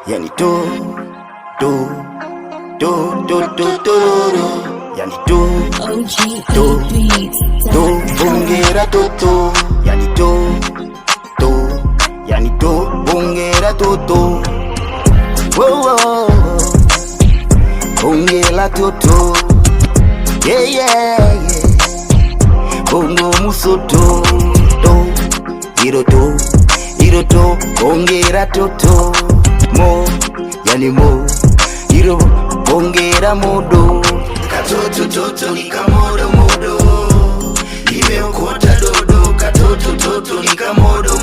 yani yani bongera yani yani bongera oh, bongera yeah bongo musoto iroto bongera mo yani mo iro bongera modo katoto nikamodo nimeokota dodo katoto nikamodo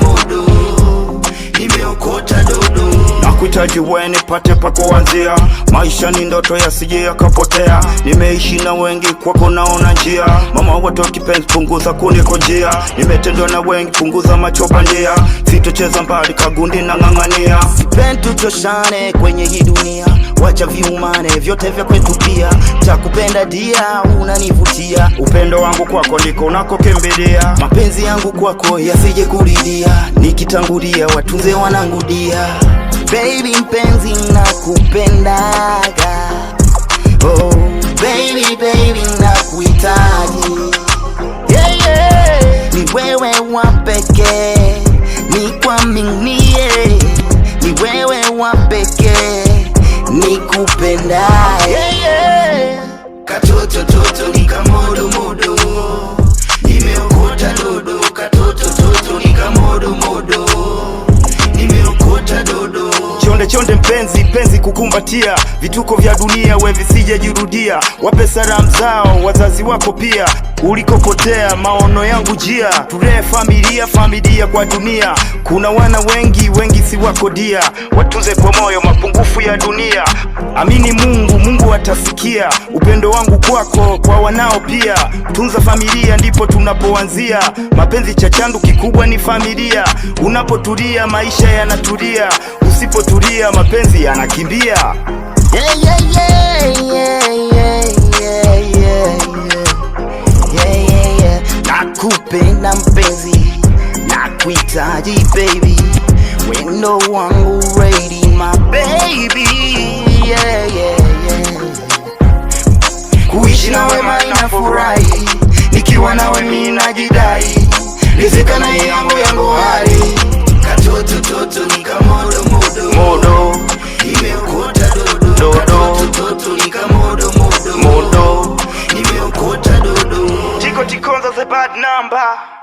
nimeokota dodo. Nakuhitaji wewe nipate pa kuanzia, maisha ni ndoto yasije yakapotea, nimeishi na wengi kwako naona njia, mama watu kipenzi punguza kunikojea, nimetendwa na wengi punguza macho bandia, sitocheza mbali kagundi na ng'ang'ania, sipendi tutoshane kwenye hii dunia, wacha viumane vyote vya kwetu pia, takupenda dia unanivutia, upendo wangu kwako ndiko unakokimbilia, mapenzi yangu kwako yasije kurudia, nikitangulia watunze wanangudia. Baby mpenzi nakupendaga, oh baby nakuhitaji, yeah. Ni wewe wa pekee nikuaminie, ni wewe wa pekee nikupendaye, yeah. Katoto nikamodo nimeokota dodo katoto nikamodo nimeokota dodo. Chonde mpenzi kukumbatia, vituko vya dunia we visije jirudia, wape salamu zao wazazi wako pia, ulikopotea maono yangu jia, tulee familia kwa dunia, kuna wana wengi si wako dia, watunze kwa moyo mapungufu ya dunia, amini Mungu atasikia, upendo wangu kwako kwa wanao pia, tunza familia ndipo tunapoanzia, mapenzi chachandu kikubwa ni familia, unapotulia maisha yanatulia, usipotulia mapenzi yanakimbia, nakupenda mpenzi nakuhitaji baby, wendo wangu ready my baby, kuishi nawe maina furahi, nikiwa nawe mimi najidai, rizika na yangu hali, katoto nikamodo nimeokota dodo katoto nikamodo nimeokota dodo, Tikonza the bad number.